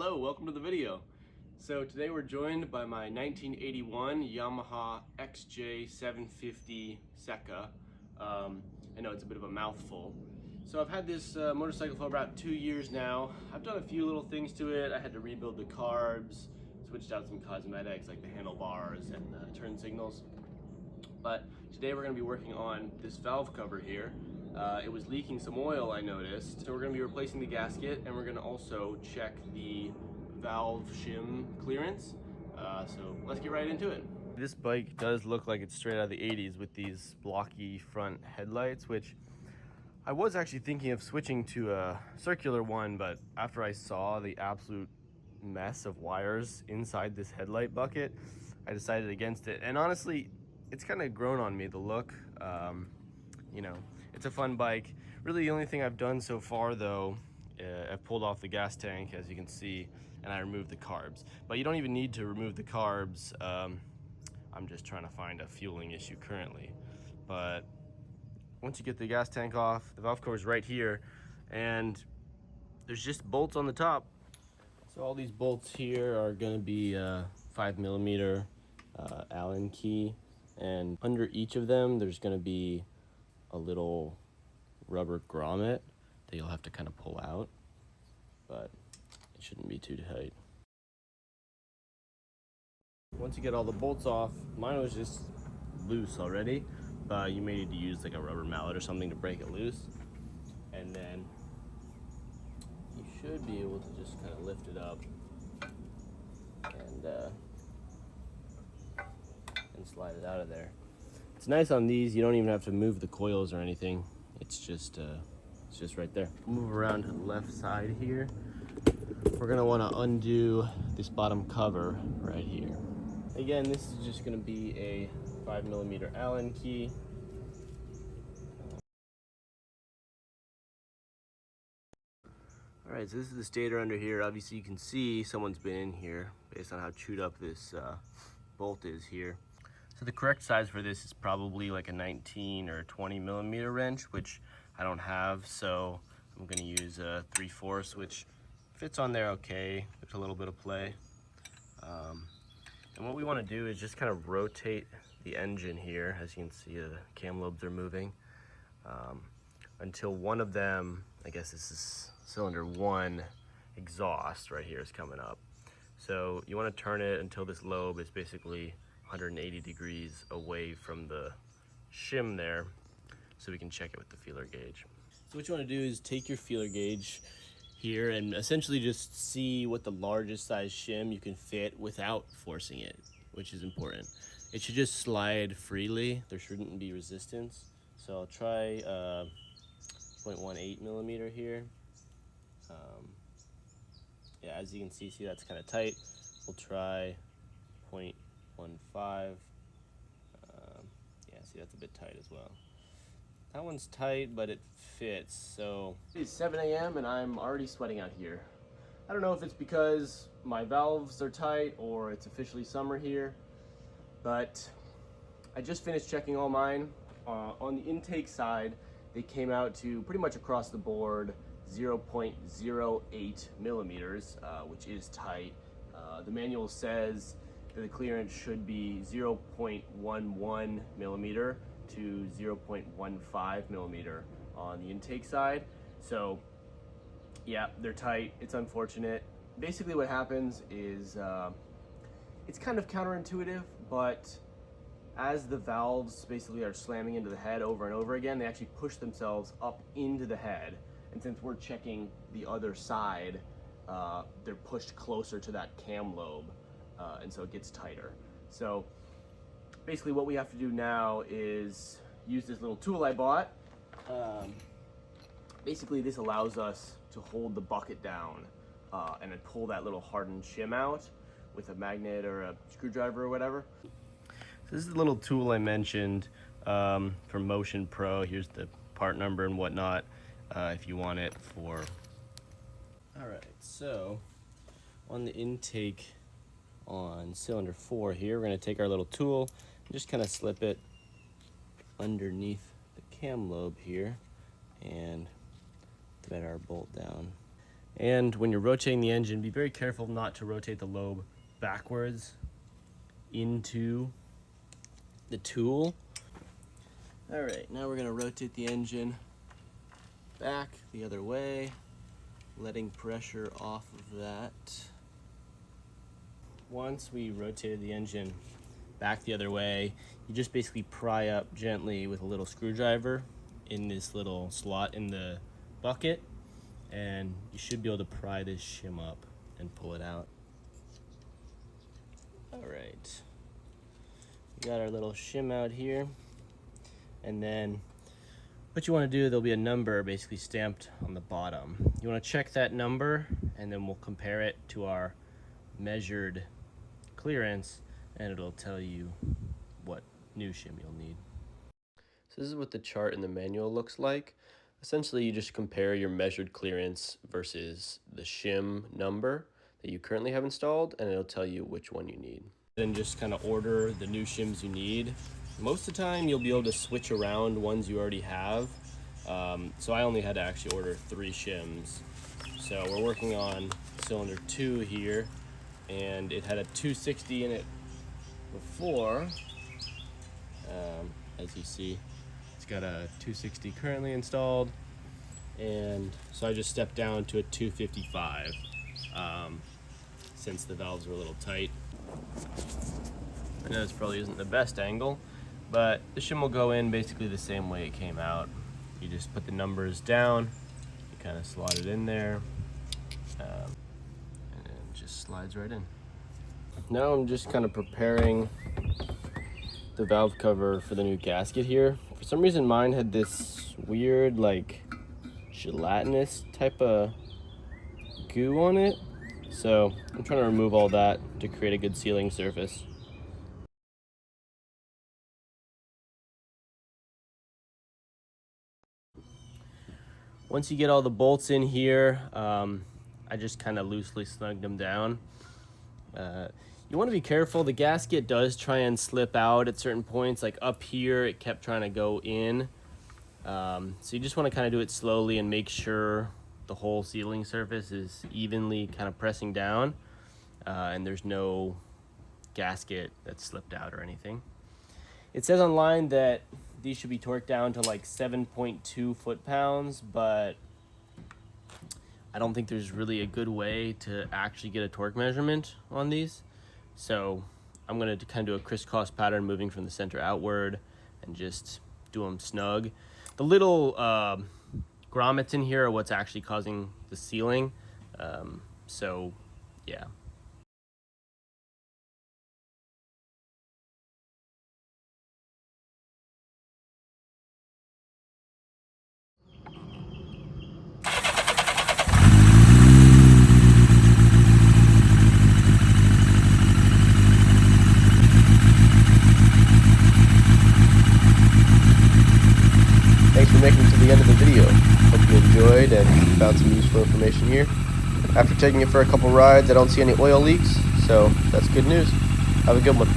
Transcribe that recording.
Hello, welcome to the video. So today we're joined by my 1981 Yamaha XJ750 Seca. I know it's a bit of a mouthful. So I've had this motorcycle for about 2 years now. I've done a few little things to it. I had to rebuild the carbs, switched out some cosmetics like the handlebars and the turn signals. But today we're going to be working on this valve cover here. It was leaking some oil, I noticed. So we're going to be replacing the gasket, and we're going to also check the valve shim clearance. So let's get right into it. This bike does look like it's straight out of the 80s with these blocky front headlights, which I was actually thinking of switching to a circular one, but after I saw the absolute mess of wires inside this headlight bucket, I decided against it. And honestly, it's kind of grown on me, the look. You know, it's a fun bike. Really, the only thing I've done so far, though, I've pulled off the gas tank, as you can see, and I removed the carbs. But you don't even need to remove the carbs. I'm just trying to find a fueling issue currently. But once you get the gas tank off, the valve cover is right here, and there's just bolts on the top. So all these bolts here are going to be 5mm Allen key, and under each of them there's going to be a little rubber grommet that you'll have to kind of pull out, but it shouldn't be too tight. Once you get all the bolts off, mine was just loose already, but you may need to use like a rubber mallet or something to break it loose, and then you should be able to just kind of lift it up and slide it out of there. It's nice on these, you don't even have to move the coils or anything. It's just right there. Move around to the left side here. We're gonna wanna undo this bottom cover right here. Again, this is just gonna be a 5mm Allen key. All right, so this is the stator under here. Obviously you can see someone's been in here based on how chewed up this bolt is here. So the correct size for this is probably like a 19 or 20mm wrench, which I don't have, so I'm gonna use a 3/4, which fits on there okay. There's a little bit of play. And what we wanna do is just kind of rotate the engine here. As you can see, the cam lobes are moving until one of them, I guess this is cylinder 1 exhaust right here, is coming up. So you wanna turn it until this lobe is basically 180 degrees away from the shim there, so we can check it with the feeler gauge. So what you want to do is take your feeler gauge here and essentially just see what the largest size shim you can fit without forcing it, which is important. It should just slide freely. There shouldn't be resistance. So I'll try 0.18mm here. Yeah, as you can see that's kind of tight. We'll try 0.15. Yeah, see, that's a bit tight as well. That one's tight, but it fits. So it's 7 a.m. and I'm already sweating out here. I don't know if it's because my valves are tight or it's officially summer here, but I just finished checking all mine. On the intake side, they came out to pretty much across the board 0.08mm, which is tight. The manual says that the clearance should be 0.11mm to 0.15mm on the intake side. So yeah, they're tight. It's unfortunate. Basically what happens is it's kind of counterintuitive, but as the valves basically are slamming into the head over and over again, they actually push themselves up into the head. And since we're checking the other side, they're pushed closer to that cam lobe, and so it gets tighter. So basically what we have to do now is use this little tool I bought. Basically this allows us to hold the bucket down and then pull that little hardened shim out with a magnet or a screwdriver or whatever. So this is the little tool I mentioned from Motion Pro. Here's the part number and whatnot if you want it for. All right, so on the intake on cylinder 4 here, we're going to take our little tool and just kind of slip it underneath the cam lobe here and thread our bolt down. And when you're rotating the engine, be very careful not to rotate the lobe backwards into the tool. All right, now we're gonna rotate the engine back the other way, letting pressure off of that. Once we rotated the engine back the other way, you just basically pry up gently with a little screwdriver in this little slot in the bucket, and you should be able to pry this shim up and pull it out. All right, we got our little shim out here, and then what you want to do, there'll be a number basically stamped on the bottom. You want to check that number, and then we'll compare it to our measured clearance, and it'll tell you what new shim you'll need. So this is what the chart in the manual looks like. Essentially, you just compare your measured clearance versus the shim number that you currently have installed, and it'll tell you which one you need. Then just kind of order the new shims you need. Most of the time, you'll be able to switch around ones you already have. So I only had to actually order 3 shims. So we're working on cylinder 2 here, and it had a 260 in it before. As you see, it's got a 260 currently installed, and so I just stepped down to a 255 since the valves were a little tight. I know this probably isn't the best angle, but the shim will go in basically the same way it came out. You just put the numbers down, you kind of slot it in there, and it just slides right in. Now I'm just kind of preparing the valve cover for the new gasket here. For some reason mine had this weird like gelatinous type of goo on it, so I'm trying to remove all that to create a good sealing surface. Once you get all the bolts in here, I just kind of loosely snugged them down. You want to be careful. The gasket does try and slip out at certain points. Like up here, it kept trying to go in. So you just want to kind of do it slowly and make sure the whole sealing surface is evenly kind of pressing down, and there's no gasket that slipped out or anything. It says online that these should be torqued down to like 7.2 foot-pounds, but I don't think there's really a good way to actually get a torque measurement on these. So I'm gonna kind of do a crisscross pattern, moving from the center outward and just do them snug. The little grommets in here are what's actually causing the sealing. So yeah. Thanks for making it to the end of the video. Hope you enjoyed and found some useful information here. After taking it for a couple rides, I don't see any oil leaks, so that's good news. Have a good one.